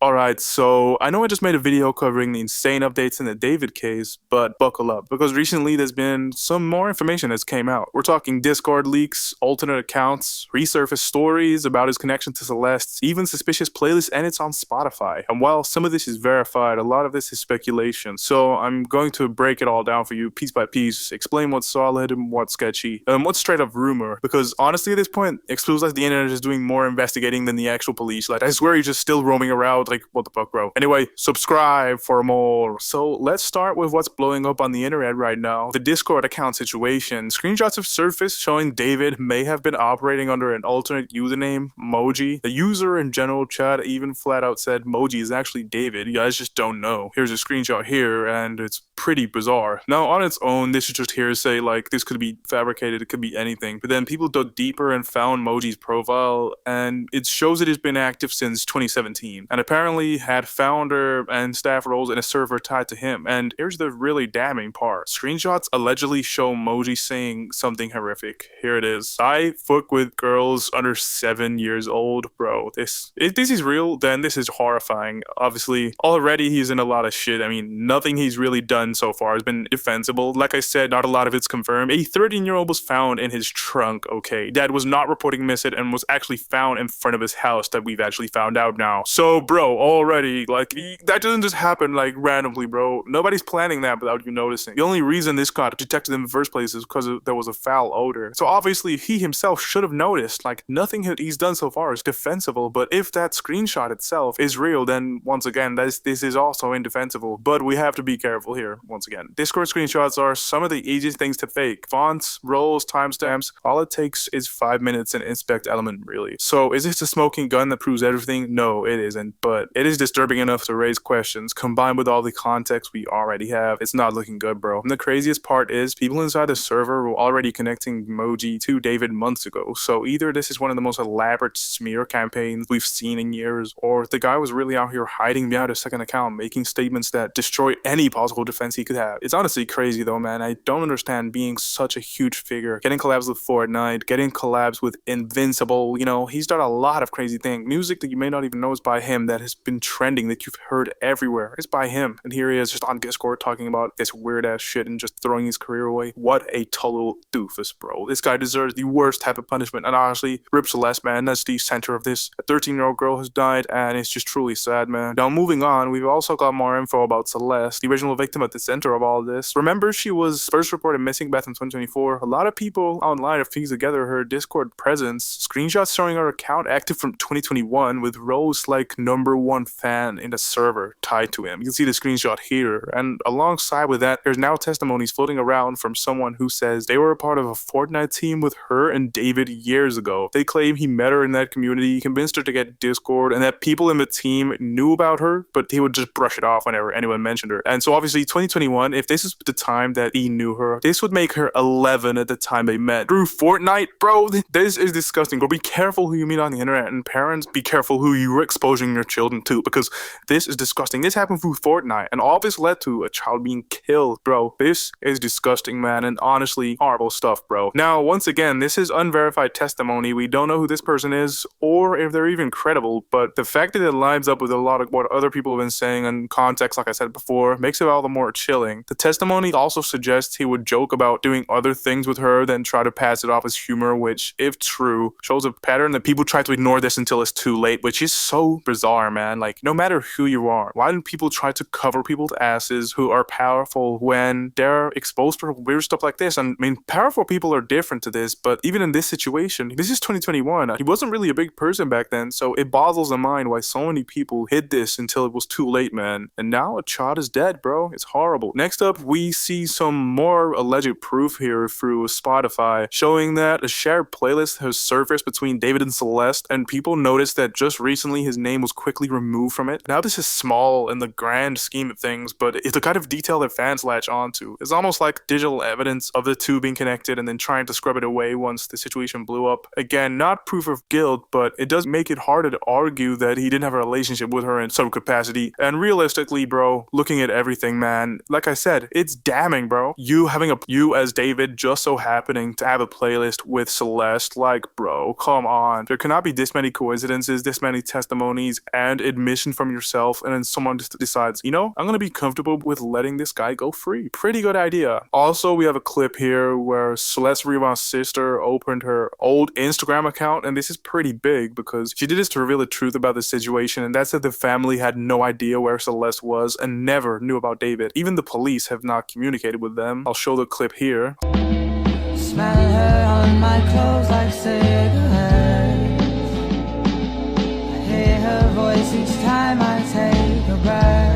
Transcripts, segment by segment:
Alright, so I know I just made a video covering the insane updates in the David case, but buckle up, because recently there's been some more information that's came out. We're talking Discord leaks, alternate accounts, resurfaced stories about his connection to Celeste, even suspicious playlists, and it's on Spotify. And while some of this is verified, a lot of this is speculation. So I'm going to break it all down for you piece by piece, explain what's solid and what's sketchy, and what's straight up rumor. Because honestly at this point, it feels like the internet is doing more investigating than the actual police. Like I swear he's just still roaming around like, what the fuck, bro? Anyway, subscribe for more. So let's start with what's blowing up on the internet right now. The Discord account situation. Screenshots have surfaced showing David may have been operating under an alternate username, Moji. The user in general chat even flat out said Moji is actually David. You guys just don't know. Here's a screenshot here, and it's pretty bizarre. Now, on its own, this is just hearsay, like this could be fabricated, it could be anything. But then people dug deeper and found Moji's profile, and it shows it has been active since 2017. And apparently had founder and staff roles in a server tied to him. And here's the really damning part. Screenshots allegedly show Moji saying something horrific. Here it is. I fuck with girls under 7 years old. Bro, if this is real, then this is horrifying. Obviously, already he's in a lot of shit. I mean, nothing he's really done so far has been defensible. Like I said, not a lot of it's confirmed. A 13-year-old was found in his trunk, okay? Dad was not reporting missing and was actually found in front of his house that we've actually found out now. So, bro, already, like, that doesn't just happen, like, randomly, bro. Nobody's planning that without you noticing. The only reason this got detected in the first place is because there was a foul odor. So obviously, he himself should have noticed. Like, nothing he's done so far is defensible, but if that screenshot itself is real, then once again, this is also indefensible. But we have to be careful here, once again. Discord screenshots are some of the easiest things to fake. Fonts, roles, timestamps, all it takes is 5 minutes and inspect element, really. So is this a smoking gun that proves everything? No, it isn't, but it is disturbing enough to raise questions. Combined with all the context we already have, it's not looking good, bro. And the craziest part is people inside the server were already connecting Moji to David months ago. So either this is one of the most elaborate smear campaigns we've seen in years, or the guy was really out here hiding behind a second account, making statements that destroy any possible defense he could have. It's honestly crazy though, man. I don't understand being such a huge figure, getting collabs with Fortnite, getting collabs with Invincible. You know, he's done a lot of crazy things. Music that you may not even know is by him, that has been trending, that you've heard everywhere. It's by him. And here he is just on Discord talking about this weird ass shit and just throwing his career away. What a total doofus, bro. This guy deserves the worst type of punishment. And honestly, rip Celeste, man. That's the center of this. A 13-year-old girl has died, and it's just truly sad, man. Now, moving on, we've also got more info about Celeste, the original victim at the center of all this. Remember, she was first reported missing back in 2024. A lot of people online have pieced together her Discord presence. Screenshots showing her account active from 2021 with roles like #1 fan in the server tied to him. You can see the screenshot here. And alongside with that, there's now testimonies floating around from someone who says they were a part of a Fortnite team with her and David years ago. They claim he met her in that community, convinced her to get Discord, and that people in the team knew about her, but he would just brush it off whenever anyone mentioned her. And so obviously 2021, if this is the time that he knew her, this would make her 11 at the time they met. Through Fortnite, bro, this is disgusting. Bro, be careful who you meet on the internet, and parents, be careful who you're exposing your children to, because this is disgusting. This happened through Fortnite, and all this led to a child being killed, bro. This is disgusting, man, and honestly, horrible stuff, bro. Now, once again, this is unverified testimony. We don't know who this person is, or if they're even credible, but the fact that it lines up with a lot of what other people have been saying in context, like I said before, makes it all the more chilling. The testimony also suggests he would joke about doing other things with her, then try to pass it off as humor, which, if true, shows a pattern that people try to ignore this until it's too late, which is so bizarre, man. Like, no matter who you are, why do people try to cover people's asses who are powerful when they're exposed for weird stuff like this? And I mean, powerful people are different to this, but even in this situation, this is 2021. He wasn't really a big person back then, so it boggles the mind why so many people hid this until it was too late, man. And now a child is dead, bro. It's horrible. Next up, we see some more alleged proof here through Spotify, showing that a shared playlist has surfaced between David and Celeste, and people noticed that just recently his name was quickly removed from it. Now, this is small in the grand scheme of things, but it's the kind of detail that fans latch onto. It's almost like digital evidence of the two being connected and then trying to scrub it away once the situation blew up. Again, not proof of guilt, but it does make it harder to argue that he didn't have a relationship with her in some capacity. And realistically, bro, looking at everything, man, like I said, it's damning, bro. You as David just so happening to have a playlist with Celeste, like, bro, come on. There cannot be this many coincidences, this many testimonies and admission from yourself, and then someone just decides, you know, I'm gonna be comfortable with letting this guy go free. Pretty good idea. Also, we have a clip here where Celeste Rivas' sister opened her old Instagram account, and this is pretty big because she did this to reveal the truth about the situation, and that's that the family had no idea where Celeste was and never knew about David. Even the police have not communicated with them. I'll show the clip here. Smell her on my clothes like cigarettes. I hear her voice each time I take a breath.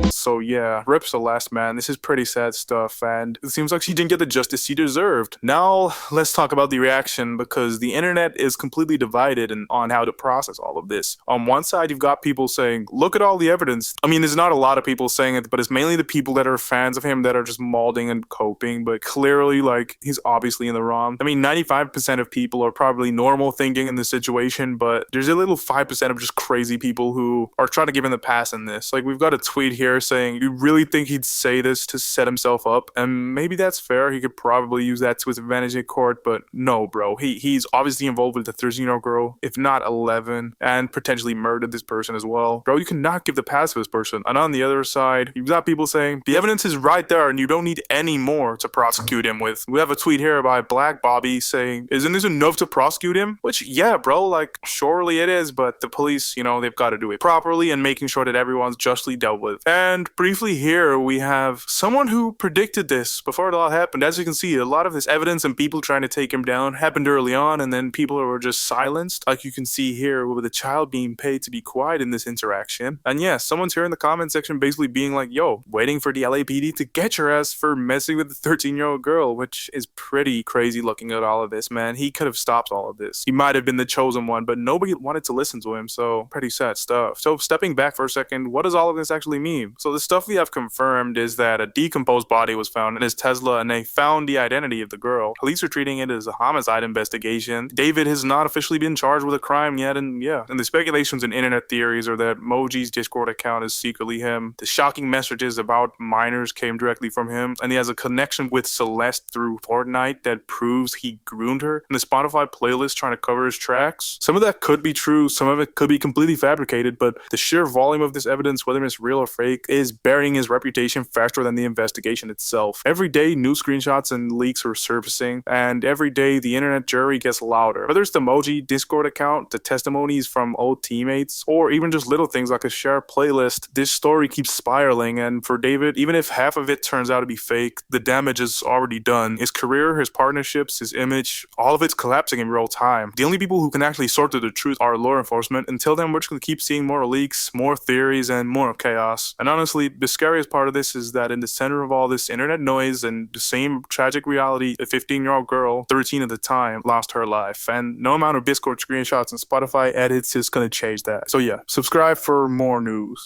So yeah, rip Celeste, man. This is pretty sad stuff, and it seems like she didn't get the justice she deserved. Now, let's talk about the reaction, because the internet is completely divided on how to process all of this. On one side, you've got people saying, look at all the evidence. I mean, there's not a lot of people saying it, but it's mainly the people that are fans of him that are just molding and coping, but clearly, like, he's obviously in the wrong. I mean, 95% of people are probably normal thinking in this situation, but there's a little 5% of just crazy people who are trying to give him the pass in this. Like, we've got a tweet here saying, you really think he'd say this to set himself up? And maybe that's fair. He could probably use that to his advantage in court, but no, bro. He's obviously involved with the 13-year-old girl, if not 11, and potentially murdered this person as well. Bro, you cannot give the pass to this person. And on the other side, you've got people saying, the evidence is right there and you don't need any more to prosecute him with. We have a tweet here by Black Bobby saying, isn't this enough to prosecute him? Which, yeah, bro, like, surely it is, but the police, you know, they've got to do it properly and making sure that everyone's justly dealt with. And briefly here, we have someone who predicted this before it all happened. As you can see, a lot of this evidence and people trying to take him down happened early on, and then people were just silenced, like you can see here with the child being paid to be quiet in this interaction. And yeah, someone's here in the comment section basically being like, yo, waiting for the LAPD to get your ass for messing with the 13-year-old girl, which is pretty crazy looking at all of this, man. He could have stopped all of this. He might have been the chosen one, but nobody wanted to listen to him, so pretty sad stuff. So stepping back for a second, what does all of this actually mean? So the stuff we have confirmed is that a decomposed body was found in his Tesla, and they found the identity of the girl. Police are treating it as a homicide investigation. David has not officially been charged with a crime yet, and yeah. And the speculations and internet theories are that Moji's Discord account is secretly him. The shocking messages about minors came directly from him, and he has a connection with Celeste through Fortnite that proves he groomed her. And the Spotify playlist trying to cover his tracks. Some of that could be true, some of it could be completely fabricated, but the sheer volume of this evidence, whether it's real or fake, is burying his reputation faster than the investigation itself. Every day, new screenshots and leaks are surfacing, and every day the internet jury gets louder. Whether it's the Moji Discord account, the testimonies from old teammates, or even just little things like a shared playlist, this story keeps spiraling, and for David, even if half of it turns out to be fake, the damage is already done. His career, his partnerships, his image, all of it's collapsing in real time. The only people who can actually sort through the truth are law enforcement. Until then, we're just going to keep seeing more leaks, more theories, and more chaos. And honestly, the scariest part of this is that in the center of all this internet noise and the same tragic reality, a 15-year-old girl, 13 at the time, lost her life. And no amount of Discord screenshots and Spotify edits is going to change that. So yeah, subscribe for more news.